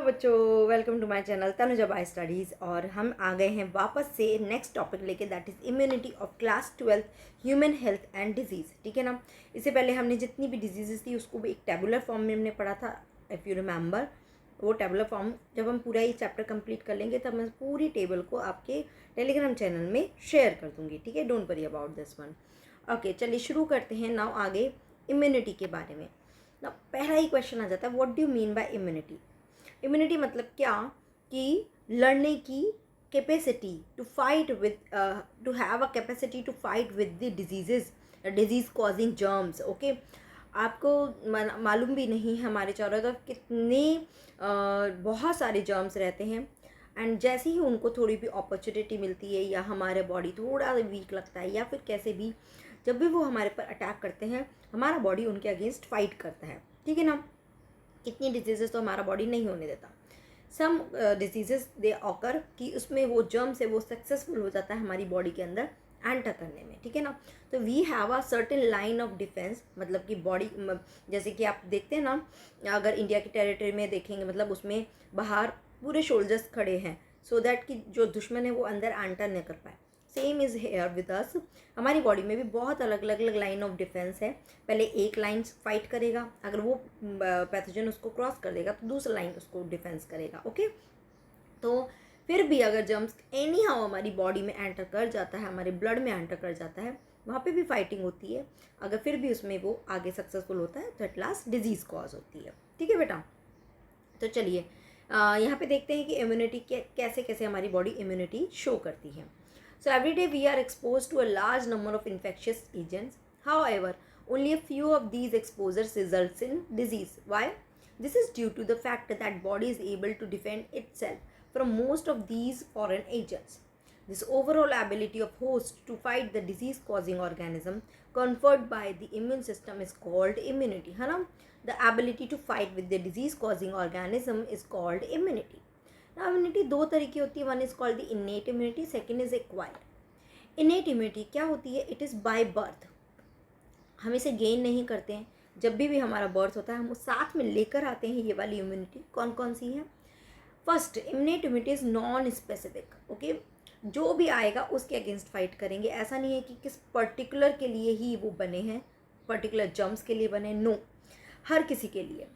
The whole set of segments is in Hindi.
बच्चों, welcome to my channel Tanuja by studies. और हम आ गए हैं वापस से नेक्स्ट टॉपिक लेके, that is immunity of class 12 human health and disease. ठीक है ना। इससे पहले हमने जितनी भी डिजीज़ेस थी उसको भी एक टेबुलर फॉर्म में हमने पढ़ा था, इफ़ यू रिमेंबर। वो टेबुलर फॉर्म जब हम पूरा ये चैप्टर कंप्लीट कर लेंगे तब मैं पूरी टेबल को आपके टेलीग्राम चैनल में शेयर कर दूँगी। ठीक है, don't worry about this one. Okay, चलिए शुरू करते हैं नाउ आगे इम्यूनिटी के बारे में। ना पहला ही क्वेश्चन आ जाता है, what do you mean by immunity. Immunity क्या कि लड़ने की capacity to fight with to have a capacity to fight with the disease causing germs. Okay, आपको मालूम भी नहीं है हमारे चारों तरफ कितने बहुत सारे जर्म्स रहते हैं। एंड जैसे ही उनको थोड़ी भी अपॉर्चुनिटी मिलती है या हमारे बॉडी थोड़ा वीक लगता है या फिर कैसे भी, जब भी वो हमारे पर अटैक करते हैं हमारा बॉडी उनके अगेंस्ट फाइट करता है। ठीक है ना। कितनी डिजीज़ेस तो हमारा बॉडी नहीं होने देता। सम डिजीज़ेस दे ऑकर कि उसमें वो जर्म से वो सक्सेसफुल हो जाता है हमारी बॉडी के अंदर एंटर करने में। ठीक है ना। तो we have a certain line of defence, मतलब कि बॉडी, जैसे कि आप देखते हैं ना, अगर इंडिया की टेरिटरी में देखेंगे मतलब उसमें बाहर पूरे सोल्जर्स खड़े हैं सो दैट कि जो दुश्मन है वो अंदर एंटर न कर पाए। Same is here with us. हमारी बॉडी में भी बहुत अलग अलग लाइन ऑफ डिफेंस है। पहले एक लाइन फाइट करेगा, अगर वो पैथोजन उसको क्रॉस कर देगा तो दूसरा लाइन उसको डिफेंस करेगा। ओके, तो फिर भी अगर जर्म्स एनी हाउ हमारी बॉडी में एंटर कर जाता है, हमारे ब्लड में एंटर कर जाता है, वहाँ पे भी फाइटिंग होती है। अगर फिर भी उसमें वो आगे सक्सेसफुल होता है तो एट लास्ट डिजीज़ कॉज होती है। ठीक है बेटा। तो चलिए यहाँ पे देखते हैं कि इम्यूनिटी कैसे कैसे हमारी बॉडी इम्यूनिटी शो करती है। So every day we are exposed to a large number of infectious agents. However, only a few of these exposures results in disease. Why? This is due to the fact that body is able to defend itself from most of these foreign agents. This overall ability of host to fight the disease causing organism conferred by the immune system is called immunity. है ना? The ability to fight with the disease causing organism is called immunity. ना इम्यूनिटी दो तरह की होती है, one is called the innate immunity, second is acquired. Innate immunity क्या होती है? इट इज़ बाय बर्थ, हम इसे गेन नहीं करते हैं। जब भी हमारा बर्थ होता है हम उस साथ में लेकर आते हैं ये वाली इम्यूनिटी। कौन कौन सी है? First, innate immunity is non specific. Okay, जो भी आएगा उसके अगेंस्ट फाइट करेंगे। ऐसा नहीं है कि किस पर्टिकुलर के लिए ही वो बने हैं, पर्टिकुलर जर्म्स के लिए बने, नो, हर किसी के लिए।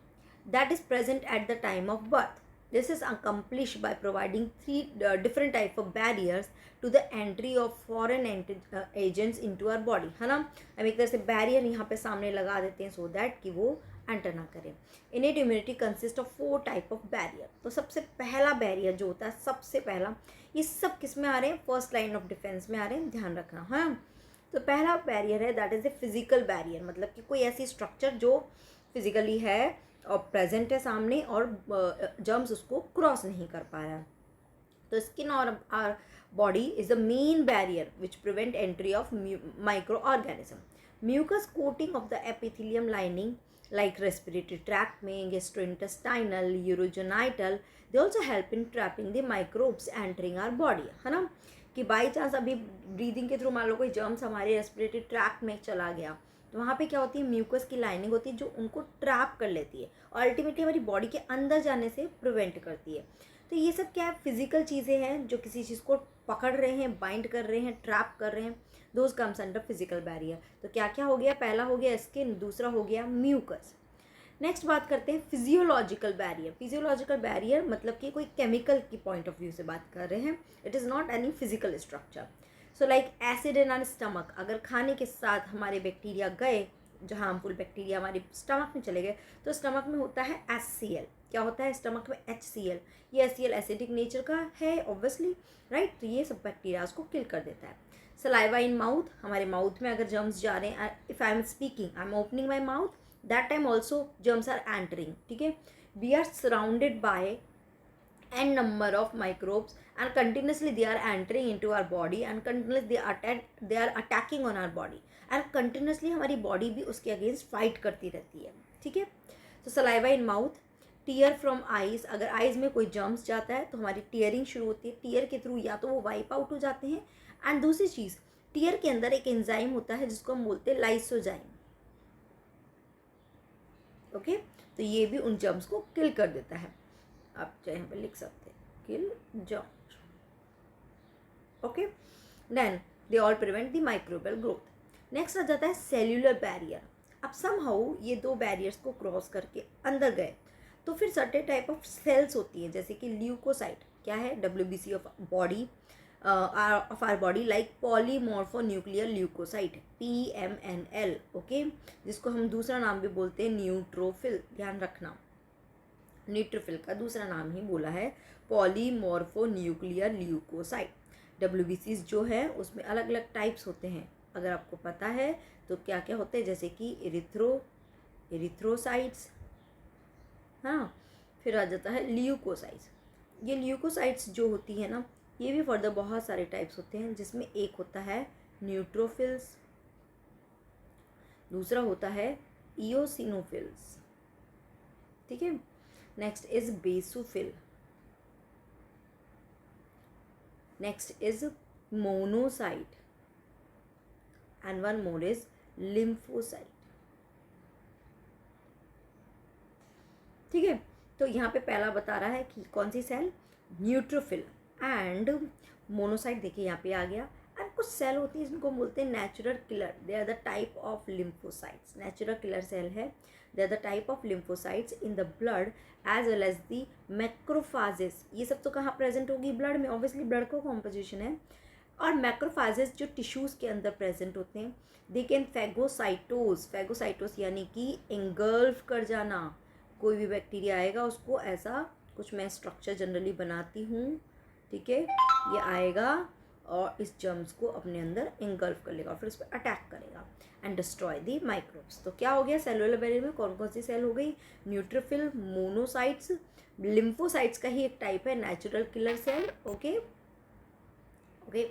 That is present at the time of birth. This is accomplished by providing three different type of barriers to the entry of foreign agents into our body. है ना। हम एक तरह से बैरियर यहाँ पे सामने लगा देते हैं so that कि वो एंटर ना करें। Innate immunity consists of 4 type of barrier. तो सबसे पहला बैरियर जो होता है, सबसे पहला, ये सब किस में आ रहे हैं? फर्स्ट लाइन ऑफ डिफेंस में आ रहे हैं, ध्यान रखना। हाँ, तो पहला बैरियर है that is a physical barrier, मतलब कि कोई ऐसी स्ट्रक्चर जो फिजिकली है और प्रेजेंट है सामने और जर्म्स उसको क्रॉस नहीं कर पा रहा है। तो स्किन और our body is the main barrier which prevent entry of micro organism. Mucus coating of the epithelium lining like respiratory tract में, gastrointestinal, urogenital, they also help in trapping the microbes entering our body. है ना, कि बाई चांस अभी ब्रीदिंग के थ्रू मान लो कोई जर्म्स हमारे रेस्पिरेटरी ट्रैक्ट में चला गया तो वहाँ पे क्या होती है? म्यूकस की लाइनिंग होती है जो उनको ट्रैप कर लेती है और अल्टीमेटली हमारी बॉडी के अंदर जाने से प्रिवेंट करती है। तो ये सब क्या है? फिजिकल चीज़ें हैं जो किसी चीज़ को पकड़ रहे हैं, बाइंड कर रहे हैं, ट्रैप कर रहे हैं, those comes under physical barrier. तो क्या क्या हो गया? पहला हो गया स्किन, दूसरा हो गया म्यूकस। नेक्स्ट बात करते हैं फिजियोलॉजिकल बैरियर। फिजियोलॉजिकल बैरियर मतलब कि कोई केमिकल की पॉइंट ऑफ व्यू से बात कर रहे हैं, it is not any physical structure. So like acid in are stomach, अगर खाने के साथ हमारे बैक्टीरिया गए, जो हार्मफुल बैक्टीरिया हमारे स्टमक में चले गए, तो स्टमक में होता है HCl। क्या होता है स्टमक में? HCl। ये HCl एसिडिक नेचर का है ऑब्वियसली, राइट। तो ये सब बैक्टीरिया को किल कर देता है। सलाइवा इन माउथ, हमारे माउथ में अगर जर्म्स जा रहे हैं, if I am speaking, I am opening my mouth, that time also germs are entering. ठीक है, we are surrounded by n number of microbes and continuously they are entering into our body and continuously they are attacking on our body and continuously हमारी बॉडी भी उसके अगेंस्ट फाइट करती रहती है। ठीक है, तो saliva in mouth, tear from eyes, अगर आइज में कोई जर्म्स जाता है तो हमारी टीयरिंग शुरू होती है। टीयर के थ्रू या तो वो वाइप आउट हो जाते हैं, एंड दूसरी चीज़, टीयर के अंदर एक एंजाइम होता है जिसको हम बोलते हैं लाइसोजाइम। ओके, तो ये भी उन जर्म्स को किल कर देता है। अब चाहे यहाँ पे लिख सकते हैं, kill germs. Okay, then they all prevent the microbial growth. Next आ जाता है सेल्यूलर बैरियर। अब समहाउ ये दो बैरियर्स को क्रॉस करके अंदर गए तो फिर सर्टेन टाइप ऑफ सेल्स होती हैं, जैसे कि ल्यूकोसाइट क्या है, WBC of body of our body like polymorphonuclear leukocyte PMNL, okay, जिसको हम दूसरा नाम भी बोलते हैं न्यूट्रोफिल। ध्यान रखना, न्यूट्रोफिल का दूसरा नाम ही बोला है पॉलीमॉर्फोन्यूक्लियर ल्यूकोसाइट। WBCs जो है उसमें अलग अलग टाइप्स होते हैं, अगर आपको पता है तो क्या क्या होते हैं, जैसे कि एरिथ्रोसाइट्स, हाँ, फिर आ जाता है ल्यूकोसाइट्स। ये ल्यूकोसाइट्स जो होती है ना, ये भी फर्दर बहुत सारे टाइप्स होते हैं, जिसमें एक होता है न्यूट्रोफिल्स, दूसरा होता है इओसिनोफिल्स, ठीक है। Next is basophil, next is monocyte and one more is lymphocyte, ठीक है। तो यहाँ पे पहला बता रहा है कि कौन सी सेल, न्यूट्रोफिल एंड मोनोसाइट। देखिए यहाँ पे आ गया। एंड कुछ सेल होती है जिनको बोलते हैं natural killer, they are the type of lymphocytes. Natural killer cell है, they are the type of lymphocytes in the blood as well as the macrophages. ये सब तो कहाँ प्रेजेंट होगी, ब्लड में, ऑब्वियसली ब्लड का कॉम्पोजिशन है। और मैक्रोफाजेस जो टिश्यूज़ के अंदर प्रेजेंट होते हैं, दे कैन फैगोसाइटोस, फैगोसाइटोस यानी कि एंगल्फ कर जाना। कोई भी बैक्टीरिया आएगा उसको ऐसा कुछ मैं स्ट्रक्चर जनरली बनाती हूँ, ठीक है, ये आएगा और इस जर्म्स को अपने अंदर एंगल्फ कर लेगा और फिर उस पर अटैक करेगा एंड डिस्ट्रॉय द माइक्रोब्स। तो क्या हो गया, सेलुलर बैरियर में कौन कौन सी सेल हो गई, न्यूट्रोफिल, मोनोसाइट्स, लिम्फोसाइट्स का ही एक टाइप है natural killer cell, okay okay.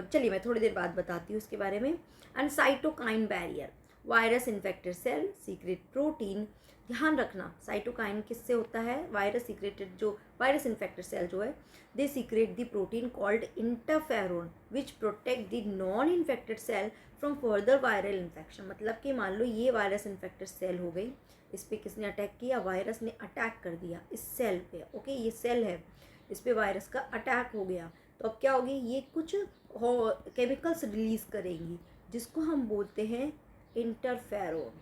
चलिए मैं थोड़ी देर बाद बताती हूँ इसके बारे में। And cytokine barrier, virus infected cell secrete protein. ध्यान रखना, साइटोकाइन किससे होता है, वायरस सीक्रेटेड, जो वायरस इन्फेक्टेड सेल जो है, they secrete the protein called interferon which protect the non infected cell from further viral infection. मतलब कि मान लो ये वायरस इन्फेक्टेड सेल हो गई, इस पर किसने अटैक किया, वायरस ने अटैक कर दिया इस सेल पे, ओके, ये सेल है, इस पर वायरस का अटैक हो गया, तो अब क्या होगी, ये कुछ केमिकल्स रिलीज करेंगी जिसको हम बोलते हैं इंटरफेरोन।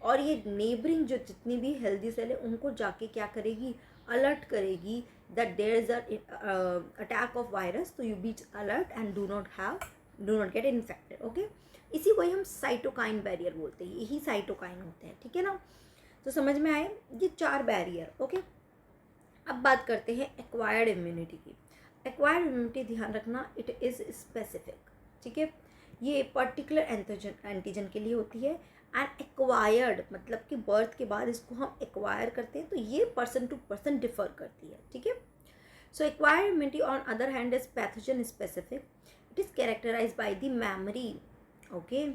और ये नेबरिंग जो जितनी भी हेल्दी सेल है उनको जाके क्या करेगी, अलर्ट करेगी that there is attack of virus, तो you be alert and do not get infected, okay. इसी को ही हम साइटोकाइन बैरियर बोलते हैं, यही साइटोकाइन होते हैं, ठीक है ना। तो समझ में आए ये 4 बैरियर, ओके। अब बात करते हैं एक्वायर्ड इम्यूनिटी की। एक्वायर्ड इम्यूनिटी ध्यान रखना, इट इज़ स्पेसिफिक, ठीक है, ये पर्टिकुलर एंटीजन के लिए होती है। एंड एक्वायर्ड मतलब कि बर्थ के बाद इसको हम एक्वायर करते हैं, तो ये पर्सन टू पर्सन डिफर करती है, ठीक है। So acquired immunity on other hand is pathogen specific, it is characterise by the memory, okay.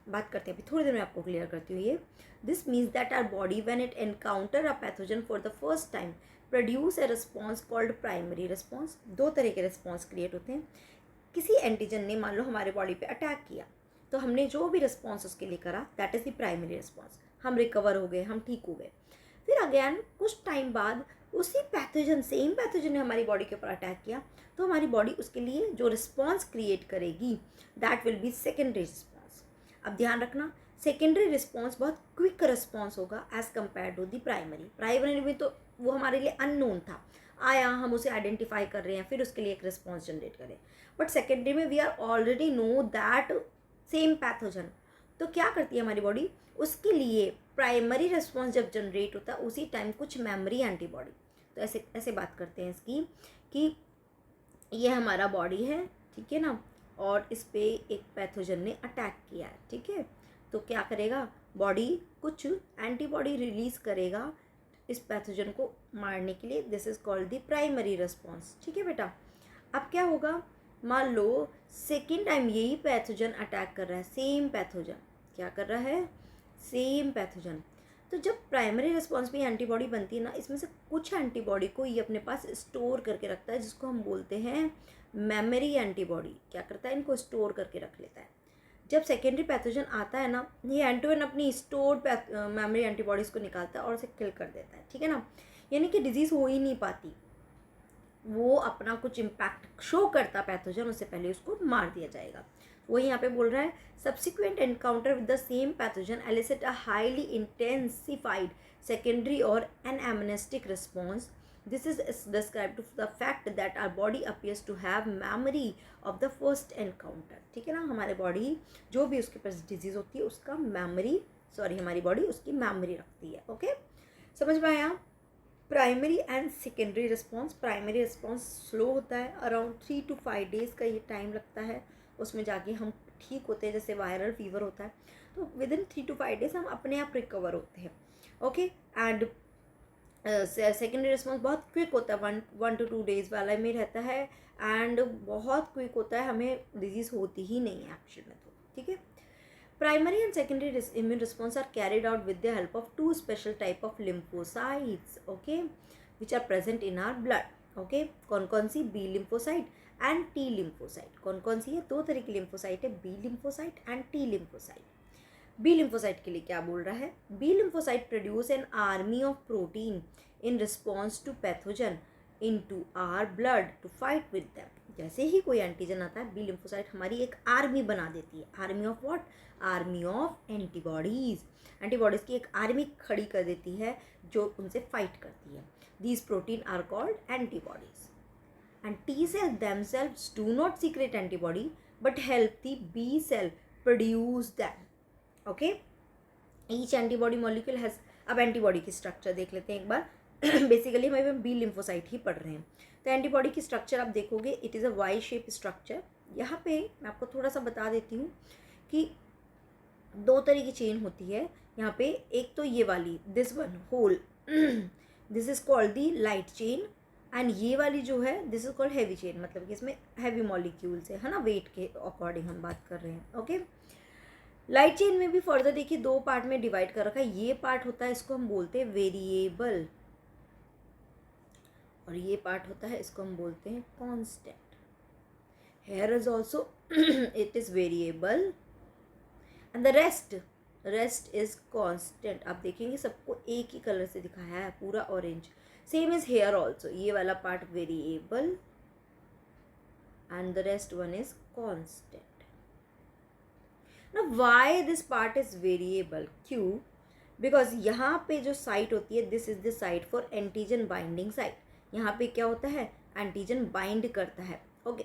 बात करते हैं अभी थोड़ी देर में, आपको क्लियर करती हूँ ये। This means that our body when it encounter a pathogen for the first time produce a response called primary response. 2 तरह के रिस्पॉन्स क्रिएट होते हैं। किसी एंटीजन ने मान लो हमारे बॉडी पे अटैक किया, तो हमने जो भी रिस्पॉन्स उसके लिए करा that is the primary response, हम रिकवर हो गए, हम ठीक हो गए। फिर अगेन कुछ टाइम बाद उसी पैथोजन, सेम पैथोजन ने हमारी बॉडी के ऊपर अटैक किया, तो हमारी बॉडी उसके लिए जो रिस्पॉन्स क्रिएट करेगी that will be secondary response. अब ध्यान रखना, सेकेंडरी रिस्पॉन्स बहुत क्विक रिस्पॉन्स होगा as compare to the primary. Primary में तो वो हमारे लिए अननोन था, आया, हम उसे आइडेंटिफाई कर रहे हैं, फिर उसके लिए एक रिस्पॉन्स जनरेट करें। बट सेकेंडरी में we are already know that same pathogen, तो क्या करती है हमारी बॉडी, उसके लिए प्राइमरी रिस्पॉन्स जब जनरेट होता है उसी टाइम कुछ मेमोरी एंटीबॉडी। तो ऐसे बात करते हैं इसकी कि ये हमारा बॉडी है, ठीक है ना, और इस पे एक पैथोजन ने अटैक किया है, ठीक है, तो क्या करेगा, बॉडी कुछ एंटीबॉडी रिलीज करेगा इस पैथोजन को मारने के लिए। This is called the primary response, ठीक है बेटा। अब क्या होगा, मान लो सेकेंड टाइम यही पैथोजन अटैक कर रहा है, सेम पैथोजन क्या कर रहा है, सेम पैथोजन। तो जब प्राइमरी रिस्पॉन्स में एंटीबॉडी बनती है ना, इसमें से कुछ एंटीबॉडी को ये अपने पास स्टोर करके रखता है, जिसको हम बोलते हैं मेमोरी एंटीबॉडी। क्या करता है, इनको स्टोर करके रख लेता है। जब सेकेंडरी पैथोजन आता है ना, ये एंटीबॉडी अपनी स्टोर्ड मेमोरी एंटीबॉडीज़ को निकालता है और उसे किल कर देता है, ठीक है ना। यानी कि डिजीज़ हो ही नहीं पाती, वो अपना कुछ इम्पैक्ट शो करता पैथोजन, उससे पहले उसको मार दिया जाएगा। वही यहाँ पे बोल रहा है, subsequent encounter with the same pathogen elicit a highly intensified secondary or an amnestic response. This is described to the fact that our body appears to have memory of the first encounter, ठीक है ना। हमारे बॉडी जो भी उसके पास डिजीज़ होती है उसका हमारी बॉडी उसकी मेमोरी रखती है। ओके, समझ में आया। Primary and secondary response, primary response slow होता है, अराउंड 3 to 5 days का ये टाइम लगता है, उसमें जाके हम ठीक होते हैं। जैसे वायरल फीवर होता है तो विद इन 3 to 5 days हम अपने आप रिकवर होते हैं। ओके, एंड सेकेंडरी रिस्पॉन्स बहुत क्विक होता है, 1 to 2 days वाला में रहता है, एंड बहुत क्विक होता है, हमें डिजीज़ होती ही नहीं है एक्चुअल में, तो ठीक है। Primary and secondary immune response are carried out with the help of two special type of lymphocytes, okay, which are present in our blood, okay। कौन सी? B lymphocyte and T lymphocyte। कौन सी है? दो तरह की lymphocyte है, B lymphocyte and T lymphocyte। B lymphocyte के लिए क्या बोल रहा है? B lymphocyte produce an army of protein in response to pathogen into our blood to fight with them। जैसे ही कोई एंटीजन आता है, बी लिम्फोसाइट हमारी एक आर्मी बना देती है। Army of what? Army of antibodies. Antibodies की एक आर्मी खड़ी कर देती है जो उनसे फाइट करती है। These protein are called antibodies, and T cell themselves do not secrete antibody but help the B cell produce them. Okay, each antibody molecule has. अब एंटीबॉडी की स्ट्रक्चर देख लेते हैं एक बार। बेसिकली हमें बी लिम्फोसाइट ही पढ़ रहे हैं, तो एंटीबॉडी की स्ट्रक्चर आप देखोगे, it is a Y shape structure. यहाँ पे मैं आपको थोड़ा सा बता देती हूँ कि दो तरह की चेन होती है यहाँ पे। एक तो ये वाली, this one whole, this is called the light chain, and ये वाली जो है this is called heavy chain, मतलब कि इसमें हैवी मॉलिक्यूल्स है ना, वेट के अकॉर्डिंग हम बात कर रहे हैं। ओके, लाइट चेन में भी फर्दर देखिए दो पार्ट में डिवाइड कर रखा है। ये पार्ट होता है, इसको हम बोलते हैं वेरिएबल, और ये पार्ट होता है, इसको हम बोलते हैं constant. Here is also it is variable and the rest is constant. आप देखेंगे सबको एक ही कलर से दिखाया है, पूरा orange. Same is here also, ये वाला part variable and the rest one is constant. Now why this part is variable? क्यों? बिकॉज यहाँ पे जो साइट होती है, this is the site for antigen binding site. यहाँ पे क्या होता है? एंटीजन बाइंड करता है। ओके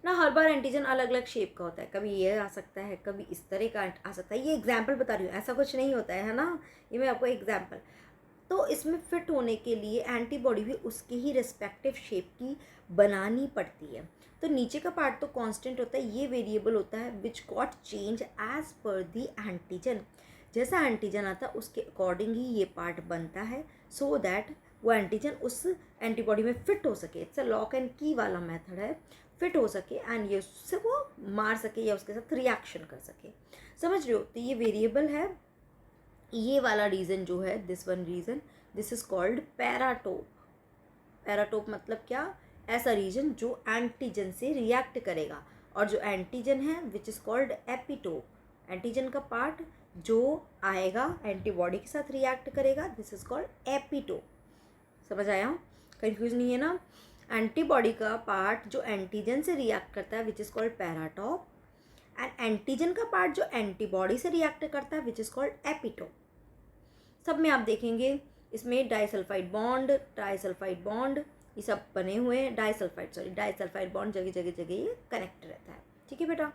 ना, हर बार एंटीजन अलग अलग शेप का होता है, कभी ये आ सकता है, कभी इस तरह का आ सकता है। ये एग्जाम्पल बता रही हूँ, ऐसा कुछ नहीं होता है ना, ये मैं आपको एग्जाम्पल। तो इसमें फिट होने के लिए एंटीबॉडी भी उसके ही रिस्पेक्टिव शेप की बनानी पड़ती है। तो नीचे का पार्ट तो कांस्टेंट होता है, ये वेरिएबल होता है, which got change as per the antigen. जैसा एंटीजन आता है उसके अकॉर्डिंग ही ये पार्ट बनता है, सो दैट वो एंटीजन उस एंटीबॉडी में फिट हो सके। इट्स अ लॉक एंड की वाला मेथड है, फिट हो सके एंड ये उससे वो मार सके या उसके साथ रिएक्शन कर सके। समझ रहे हो? तो ये वेरिएबल है। ये वाला रीजन जो है, this one region, this is called paratope. Paratope मतलब क्या? ऐसा रीजन जो एंटीजन से रिएक्ट करेगा, और जो एंटीजन है which is called epitope. Antigen का पार्ट जो आएगा एंटीबॉडी के साथ रिएक्ट करेगा, दिस इज कॉल्ड एपिटोप। समझ आया? कंफ्यूज नहीं है ना? एंटीबॉडी का पार्ट जो एंटीजन से रिएक्ट करता है which is called paratope, and antigen का पार्ट जो एंटीबॉडी से रिएक्ट करता है विच इज़ कॉल्ड एपिटोप। सब में आप देखेंगे इसमें डाइसल्फाइड बॉन्ड, ट्राइसल्फाइड बॉन्ड, ये सब बने हुए हैं। डाइसल्फाइड बॉन्ड जगह जगह ये कनेक्ट रहता है। ठीक है बेटा,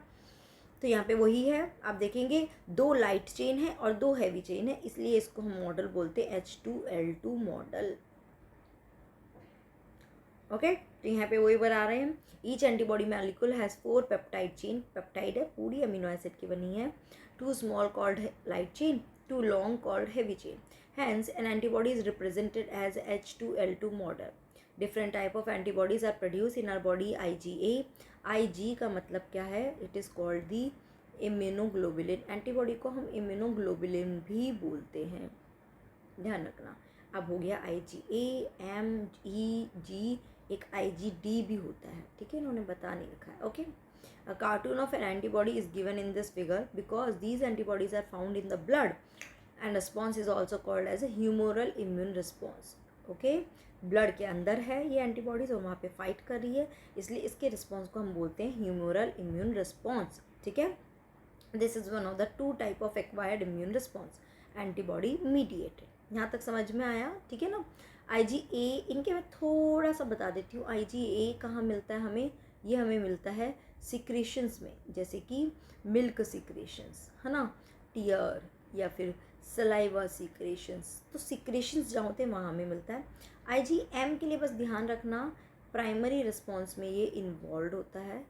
तो यहाँ पे वही है। आप देखेंगे दो लाइट चेन है और दो हैवी चेन है, इसलिए इसको हम मॉडल बोलते हैं H2L2 मॉडल। ओके, तो यहाँ पे वही बता रहे हैं। Each antibody molecule has 4 peptide chain. Peptide है, पूरी अमीनो एसिड की बनी है। 2 small called light chain, 2 long called heavy chain. Hence, an antibody is represented as H2L2 model. Different type of antibodies are produced in our body. IgA, Ig का मतलब क्या है? It is called the immunoglobulin. Antibody को हम इम्यूनोग्लोबुलिन भी बोलते हैं, ध्यान रखना। अब हो गया IgA, M, E, G, एक IgD भी होता है, ठीक है, इन्होंने बता नहीं रखा है। Okay, A cartoon of an antibody is given in this figure because these antibodies are found in the blood and response is also called as a humoral immune response. Okay, blood के अंदर है ये एंटीबॉडीज और वहाँ पे फाइट कर रही है, इसलिए इसके रिस्पॉन्स को हम बोलते हैं ह्यूमरल इम्यून रिस्पॉन्स. ठीक है, this is one of the 2 type of acquired immune response, antibody mediated. यहाँ तक समझ में आया? ठीक है ना. IgA, इनके मैं थोड़ा सा बता देती हूँ. IgA कहाँ मिलता है हमें? ये हमें मिलता है सिक्रेशंस में, जैसे कि मिल्क सिक्रेशंस, है ना, टीयर या फिर सलाइवा सिक्रेशंस. तो सिक्रेशंस जहाँ होते हैं वहाँ हमें मिलता है. IgM के लिए बस ध्यान रखना प्राइमरी रिस्पॉन्स में ये इन्वॉल्व होता है.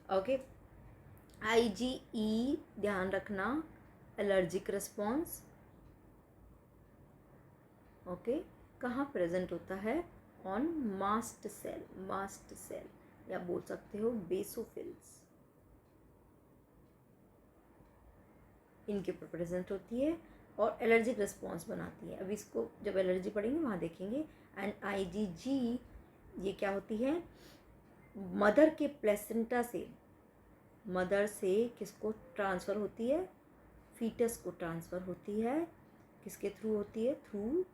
ओके. IgE ध्यान रखना एलर्जिक रिस्पॉन्स. ओके, कहाँ प्रेजेंट होता है? ऑन मास्ट सेल या बोल सकते हो बेसोफिल्स, इनके ऊपर प्रेजेंट होती है और एलर्जिक रिस्पॉन्स बनाती है. अभी इसको जब एलर्जी पढ़ेंगे वहाँ देखेंगे. एंड IgG ये क्या होती है? मदर के प्लेसेंटा से, मदर से किसको ट्रांसफ़र होती है? फीटस को ट्रांसफ़र होती है. किसके थ्रू होती है? Through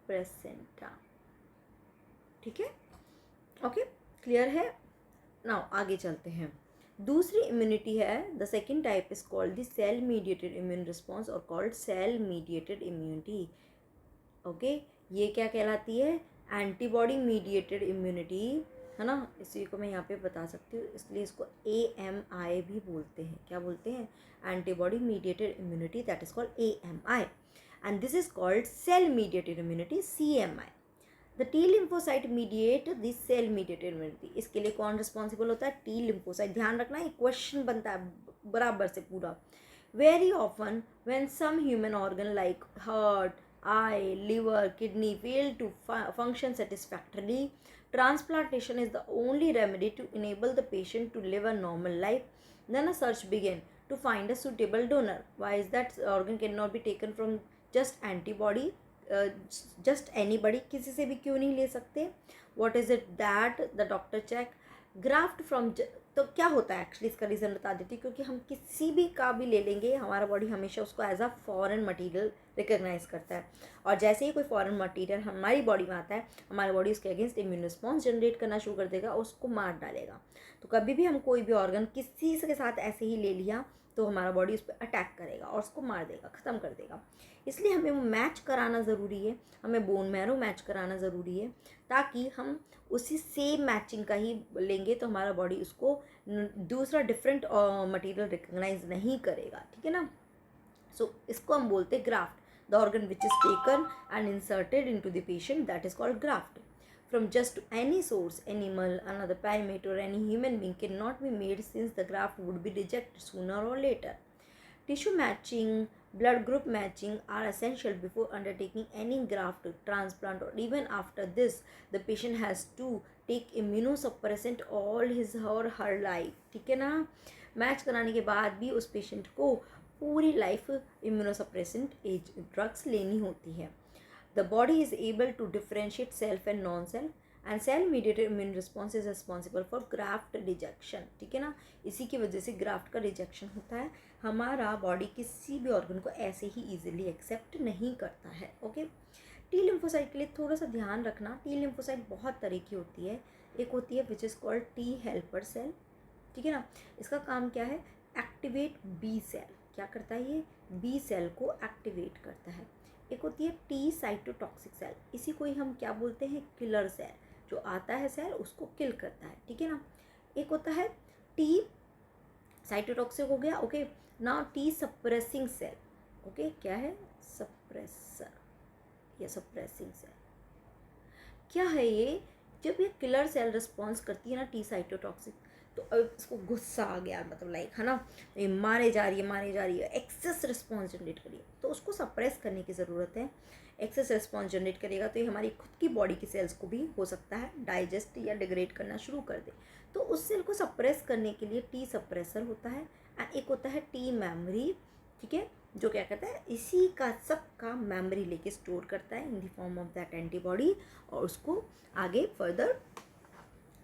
placenta. ठीक है, ओके, क्लियर है. नाउ आगे चलते हैं. दूसरी इम्यूनिटी है, the second type is called the cell mediated immune response or called cell mediated immunity. Okay, ये क्या कहलाती है? एंटीबॉडी मीडिएटेड इम्यूनिटी, है ना. इसी को मैं यहाँ पे बता सकती हूँ, इसलिए इसको AMI भी बोलते हैं. क्या बोलते हैं? Antibody mediated immunity, that is called AMI. And this is called cell mediated immunity, CMI. The T lymphocyte mediate the cell mediated immunity. इसके लिए कौन रिस्पॉन्सिबल होता है? T lymphocyte. ध्यान रखना, ये क्वेश्चन बनता है बराबर से पूरा. Very often when some human organ like heart, eye, liver, kidney fail to function satisfactorily, transplantation is the only remedy to enable the patient to live a normal life. Then a search began to find a suitable donor. Why is that? Organ cannot be taken from just antibody, just anybody, किसी से भी क्यों नहीं ले सकते? What is it that the doctor check? Graft from. तो क्या होता है एक्चुअली, इसका रीज़न बता देती हूँ. क्योंकि हम किसी भी का भी ले लेंगे, हमारा बॉडी हमेशा उसको as a foreign material recognise करता है. और जैसे ही कोई फॉरेन मटेरियल हमारी बॉडी में आता है, हमारी बॉडी उसके अगेंस्ट इम्यून रिस्पॉन्स जनरेट करना शुरू कर देगा और उसको मार डालेगा. तो कभी भी हम कोई भी ऑर्गन किसी के साथ ऐसे ही ले लिया तो हमारा बॉडी उस पर अटैक करेगा और उसको मार देगा, ख़त्म कर देगा. इसलिए हमें वो मैच कराना ज़रूरी है, हमें बोन मैरो मैच कराना ज़रूरी है, ताकि हम उसी सेम मैचिंग का ही लेंगे तो हमारा बॉडी उसको दूसरा डिफरेंट मटेरियल रिकग्नाइज नहीं करेगा. ठीक है ना. सो इसको हम बोलते हैं graft. The organ which is taken and inserted into the patient, that is called graft. From just any source, animal, another primate or any human being cannot be made, since the graft would be rejected sooner or later. Tissue matching, blood group matching are essential before undertaking any graft transplant, or even after this, the patient has to take immunosuppressant all his or her life. ठीक है ना. मैच कराने के बाद भी उस पेशेंट को पूरी लाइफ इम्यूनोसप्रेसेंट ड्रग्स लेनी होती है. The body is able to differentiate self and non-self, and cell mediated immune response is responsible for graft rejection. ठीक है ना. इसी की वजह से ग्राफ्ट का रिजेक्शन होता है. हमारा बॉडी किसी भी ऑर्गन को ऐसे ही इजीली एक्सेप्ट नहीं करता है. ओके. टी लिम्फोसाइट के लिए थोड़ा सा ध्यान रखना. टी लिम्फोसाइट बहुत तरह की होती है. एक होती है which is called T helper cell. ठीक है ना. इसका काम क्या है? Activate B cell. क्या करता है ये? बी सेल को एक्टिवेट करता है. एक होती है टी साइटोटॉक्सिक सेल. इसी को ही हम क्या बोलते हैं? Killer cell. जो आता है सेल उसको किल करता है. ठीक है ना. एक होता है टी साइटोटॉक्सिक हो गया. Okay. Now T suppressing cell. Okay. क्या है? सप्रेसर या सप्रेसिंग सेल. क्या है ये? जब ये किलर सेल रिस्पॉन्स करती है ना टी साइटोटॉक्सिक, तो अब इसको गुस्सा आ गया, मतलब लाइक, है ना, ये मारे जा रही है, एक्सेस रिस्पॉन्स जनरेट करिए, तो उसको सप्रेस करने की ज़रूरत है. एक्सेस रिस्पॉन्स जनरेट करेगा तो ये हमारी खुद की बॉडी की सेल्स को भी हो सकता है डाइजेस्ट या डिग्रेड करना शुरू कर दे. तो उस सेल को सप्रेस करने के लिए टी सप्रेसर होता है. एंड एक होता है टी मेमोरी. ठीक है. जो क्या करता है? इसी का सब का मेमोरी लेके स्टोर करता है in the form of that antibody, और उसको आगे फर्दर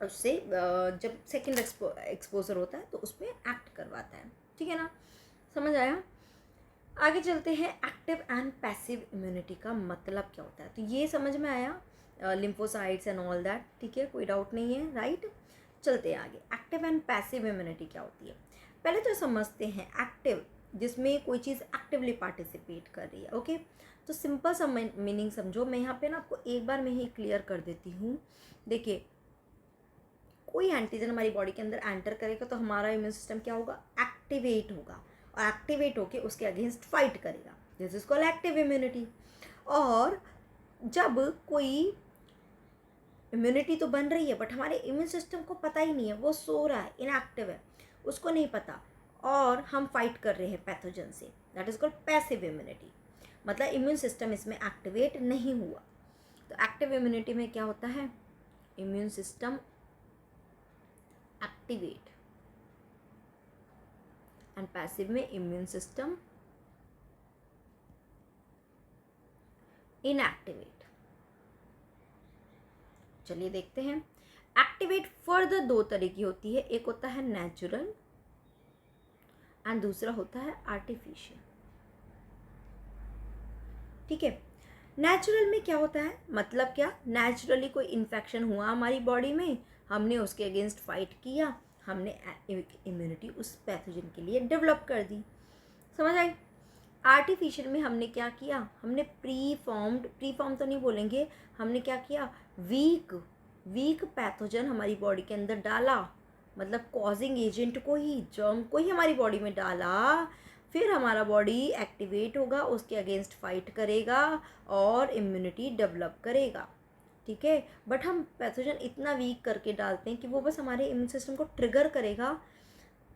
उससे जब सेकेंड एक्सपोजर होता है तो उस पर एक्ट करवाता है, ठीक है ना, समझ आया। आगे चलते हैं, एक्टिव एंड पैसिव इम्यूनिटी का मतलब क्या होता है, तो ये समझ में आया, लिम्फोसाइट्स एंड ऑल दैट, ठीक है, कोई डाउट नहीं है, राइट। चलते हैं आगे, एक्टिव एंड पैसिव इम्यूनिटी क्या होती है। पहले तो समझते हैं एक्टिव, जिसमें कोई चीज़ एक्टिवली पार्टिसिपेट कर रही है, ओके। तो सिंपल सा मीनिंग समझो, मैं यहाँ पे ना आपको एक बार में ही क्लियर कर देती हूँ। देखिए, कोई एंटीजन हमारी बॉडी के अंदर एंटर करेगा तो हमारा इम्यून सिस्टम क्या होगा, एक्टिवेट होगा, और एक्टिवेट होके उसके अगेंस्ट फाइट करेगा, this is called active immunity. और जब कोई इम्यूनिटी तो बन रही है बट हमारे इम्यून सिस्टम को पता ही नहीं है, वो सो रहा है, इनएक्टिव है, उसको नहीं पता, और हम फाइट कर रहे हैं पैथोजन से, that is called passive immunity, मतलब इम्यून सिस्टम इसमें एक्टिवेट नहीं हुआ। तो एक्टिव इम्यूनिटी में क्या होता है, immune system activate, and passive में इम्यून सिस्टम इनएक्टिवेट। चलिए देखते हैं, एक्टिवेट फर्दर दो तरह की होती है, एक होता है नेचुरल एंड दूसरा होता है आर्टिफिशियल, ठीक है। नेचुरल में क्या होता है, मतलब क्या, नेचुरली कोई इन्फेक्शन हुआ हमारी बॉडी में, हमने उसके अगेंस्ट फाइट किया, हमने इम्यूनिटी उस पैथोजन के लिए डेवलप कर दी, समझ आई। आर्टिफिशियल में हमने क्या किया, हमने प्री फॉर्म तो नहीं बोलेंगे, हमने क्या किया, वीक पैथोजन हमारी बॉडी के अंदर डाला, मतलब कॉजिंग एजेंट को ही, जर्म को ही हमारी बॉडी में डाला, फिर हमारा बॉडी एक्टिवेट होगा, उसके अगेंस्ट फाइट करेगा और इम्यूनिटी डेवलप करेगा, ठीक है। बट हम पैथोजन इतना वीक करके डालते हैं कि वो बस हमारे इम्यून सिस्टम को ट्रिगर करेगा,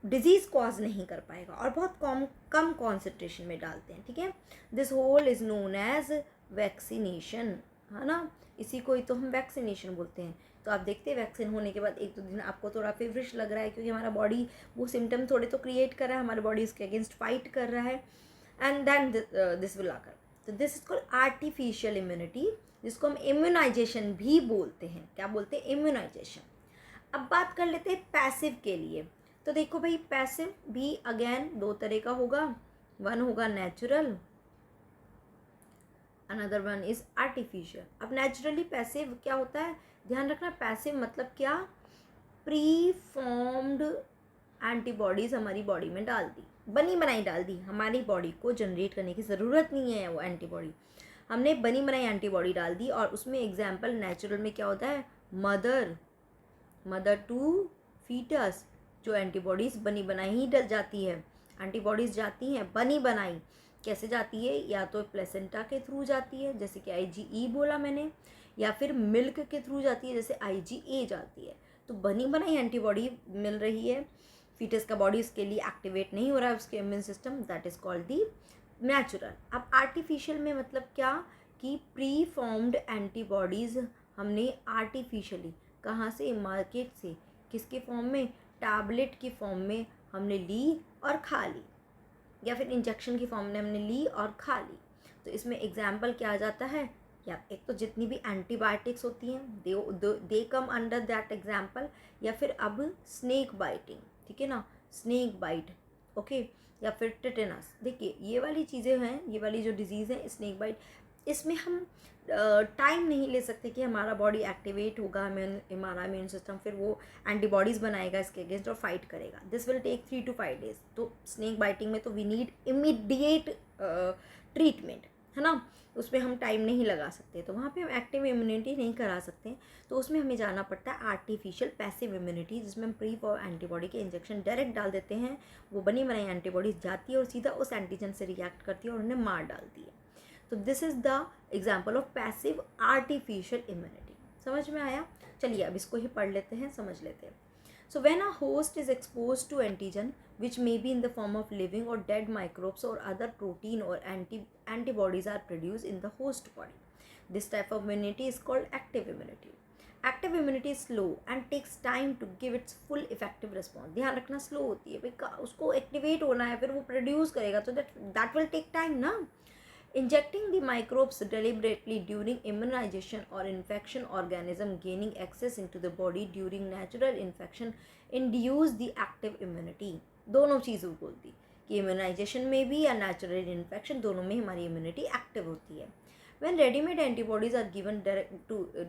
डिजीज़ कॉज नहीं कर पाएगा, और बहुत कम कॉन्सेंट्रेशन में डालते हैं, ठीक है। This whole is known as vaccination, है ना, इसी को ही तो हम वैक्सीनेशन बोलते हैं। तो आप देखते हैं वैक्सीन होने के बाद एक दो दिन आपको थोड़ा फेवरिश लग रहा है, क्योंकि हमारा बॉडी वो सिम्टम थोड़े तो क्रिएट कर रहा है, हमारा बॉडी उसके अगेंस्ट फाइट कर रहा है, एंड देन दिस विल आकर, तो this is called artificial immunity, जिसको हम इम्यूनाइजेशन भी बोलते हैं। क्या बोलते हैं, इम्यूनाइजेशन। अब बात कर लेते हैं पैसिव के लिए। तो देखो भाई, पैसिव भी अगेन दो तरह का होगा, वन होगा natural, another one is artificial. अब नेचुरली पैसिव क्या होता है, ध्यान रखना, पैसिव मतलब क्या, प्री फॉर्म्ड एंटीबॉडीज हमारी बॉडी में डाल दी, बनी बनाई डाल दी, हमारी बॉडी को जनरेट करने की ज़रूरत नहीं है वो एंटीबॉडी, हमने बनी बनाई एंटीबॉडी डाल दी। और उसमें एग्जाम्पल नेचुरल में क्या होता है, मदर टू फीटस, जो एंटीबॉडीज़ बनी बनाई ही डल जाती है, एंटीबॉडीज़ जाती हैं बनी बनाई, कैसे जाती है, या तो प्लेसेंटा के थ्रू जाती है, जैसे कि IgE बोला मैंने, या फिर मिल्क के थ्रू जाती है, जैसे IgA जाती है। तो बनी बनाई एंटीबॉडी मिल रही है, फीटस का बॉडी इसके लिए एक्टिवेट नहीं हो रहा है, उसके immune system, that is called the natural. अब आर्टिफिशियल में मतलब क्या, कि प्री फॉर्म्ड एंटीबॉडीज़ हमने आर्टिफिशियली कहाँ से, मार्केट से, किसके फॉर्म में, टैबलेट की फॉर्म में हमने ली और खा ली, या फिर इंजेक्शन की फॉर्म में हमने ली और खा ली। तो इसमें एग्जाम्पल क्या आ जाता है, या एक तो जितनी भी एंटीबायोटिक्स होती हैं दे कम अंडर दैट एग्जाम्पल, या फिर अब स्नेक बाइटिंग, ठीक है ना, स्नेक बाइट, ओके, या फिर टिटेनस। देखिए ये वाली चीज़ें हैं, ये वाली जो डिजीज़ है स्नेक बाइट, इसमें हम टाइम नहीं ले सकते कि हमारा बॉडी एक्टिवेट होगा, हमारा इम्यून सिस्टम फिर वो एंटीबॉडीज़ बनाएगा इसके अगेंस्ट और फाइट करेगा, this will take 3 to 5 days। तो स्नेक बाइटिंग में तो वी नीड इमीडिएट ट्रीटमेंट, है ना, उसमें हम टाइम नहीं लगा सकते, तो वहाँ पे हम एक्टिव इम्यूनिटी नहीं करा सकते, तो उसमें हमें जाना पड़ता है आर्टिफिशियल पैसिव इम्यूनिटी, जिसमें हम प्री एंटीबॉडी के इंजेक्शन डायरेक्ट डाल देते हैं, वो बनी बनाई एंटीबॉडीज जाती है और सीधा उस एंटीजन से रिएक्ट करती है और उन्हें मार डालती है। तो this is the example of passive artificial immunity. समझ में आया, चलिए अब इसको ही पढ़ लेते हैं, समझ लेते हैं। So when a host is exposed to antigen, which may be in the form of living or dead microbes or other protein or antibodies are produced in the host body, this type of immunity is called active immunity. Active immunity is slow and takes time to give its full effective response. ध्यान रखना, slow होती है, उसको एक्टिवेट होना है, फिर वो प्रोड्यूस करेगा, तो that will take time ना। Injecting the microbes deliberately during immunization or infection, organism gaining access into the body during natural infection induce the active immunity. दोनों चीज़ों को बोलती कि इम्यूनाइजेशन में भी या नेचुरल इन्फेक्शन दोनों में हमारी इम्यूनिटी एक्टिव होती है. When ready-made antibodies are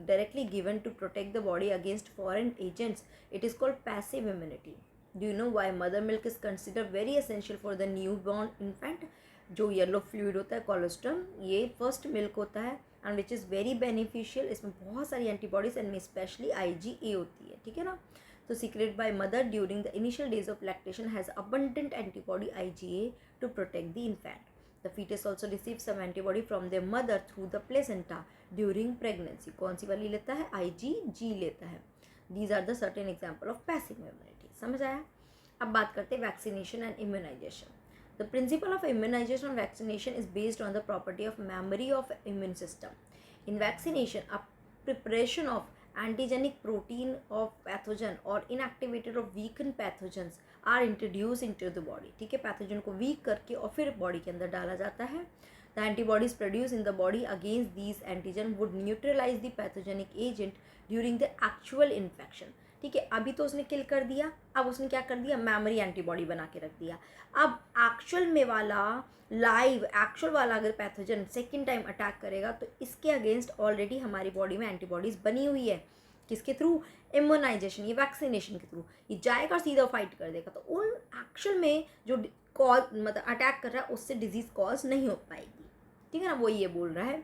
directly given to protect the body against foreign agents, it is called passive immunity. Do you know why mother milk is considered very essential for the newborn infant? जो येलो फ्लूइड होता है कोलेस्ट्रम, ये फर्स्ट मिल्क होता है and which is very beneficial. इसमें बहुत सारी एंटीबॉडीज एंड स्पेशली IgA होती है, ठीक है ना. तो secrete by mother during the initial days of lactation has abundant antibody IgA to protect the infant. The foetus also receive some antibody from the mother through the placenta during pregnancy. कौन सी वाली लेता है? IgG लेता है. These are the certain example of passive immunity. समझ आया? अब बात करते हैं vaccination and immunisation. The principle of immunization and vaccination is based on the property of memory of immune system. In vaccination, a preparation of antigenic protein of pathogen or inactivated or weakened pathogens are introduced into the body. ठीक है, पैथोजन को वीक करके और फिर बॉडी के अंदर डाला जाता है. The antibodies produced in the body against these antigen would neutralize the pathogenic agent during the actual infection. ठीक है, अभी तो उसने किल कर दिया, अब उसने क्या कर दिया? मेमोरी एंटीबॉडी बना के रख दिया. अब एक्चुअल में वाला एक्चुअल वाला अगर पैथोजन सेकेंड टाइम अटैक करेगा तो इसके अगेंस्ट ऑलरेडी हमारी बॉडी में एंटीबॉडीज़ बनी हुई है. किसके थ्रू? इम्यूनाइजेशन, ये वैक्सीनेशन के थ्रू. ये जाएगा और सीधा फाइट कर देगा. तो उन एक्चुअल में जो कॉज मतलब अटैक कर रहा है उससे डिजीज़ कॉज नहीं हो पाएगी. ठीक है ना, वो ये बोल रहा है.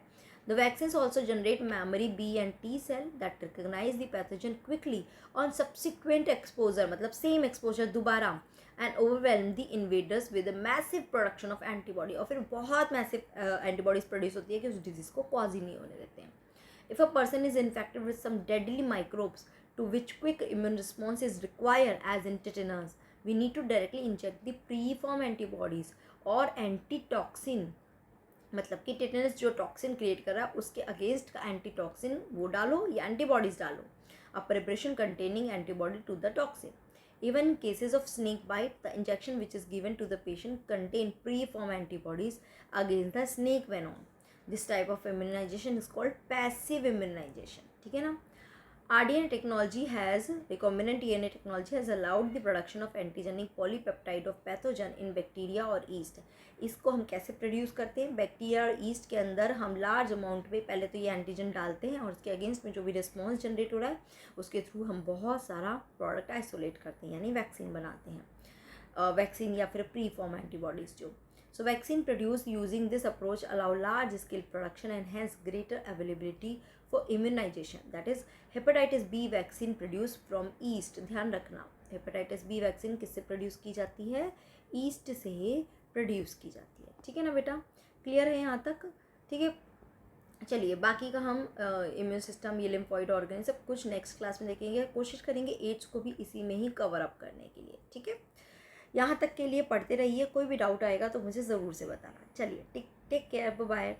The vaccines also generate memory B and T cell that recognize the pathogen quickly on subsequent exposure, मतलब same exposure दोबारा, and overwhelm the invaders with a massive production of antibody. और फिर बहुत massive antibodies produce होती है कि उस disease को cause ही नहीं होने देते हैं. If a person is infected with some deadly microbes to which quick immune response is required, as in tetanus, we need to directly inject the preform antibodies or antitoxin. मतलब कि टेटनस जो टॉक्सिन क्रिएट कर रहा है उसके अगेंस्ट का एंटीटॉक्सिन वो डालो या एंटीबॉडीज डालो. A preparation containing antibody to the toxin. Even in cases of snake bite, the injection which is given to the patient contain pre form antibodies against the snake venom. This type of immunisation is called passive immunisation. ठीक है ना. RDNA technology recombinant DNA technology has allowed the production of antigenic polypeptide of pathogen in bacteria और yeast. इसको हम कैसे प्रोड्यूस करते हैं? बैक्टीरिया और ईस्ट के अंदर हम लार्ज अमाउंट में पहले तो ये एंटीजन डालते हैं और उसके अगेंस्ट में जो भी रिस्पॉन्स जनरेट हो रहा है उसके थ्रू हम बहुत सारा प्रोडक्ट आइसोलेट करते हैं, यानी वैक्सीन बनाते हैं. वैक्सीन या फिर प्री फॉर्म एंटीबॉडीज़ जो. So vaccine produced using this approach allow large scale production and hence greater availability for immunization. That is hepatitis B vaccine produced from yeast. ध्यान रखना, hepatitis B vaccine किससे प्रोड्यूस की जाती है? ईस्ट से प्रोड्यूस की जाती है. ठीक है ना बेटा, क्लियर है यहाँ तक? ठीक है, चलिए बाकी का हम इम्यून सिस्टम, ये लिम्फॉइड ऑर्गन, सब कुछ नेक्स्ट क्लास में देखेंगे. कोशिश करेंगे एड्स को भी इसी में ही कवर अप करने के लिए. ठीक है, यहाँ तक के लिए पढ़ते रहिए. कोई भी डाउट आएगा तो मुझे ज़रूर से बताना. चलिए टेक केयर, बाय.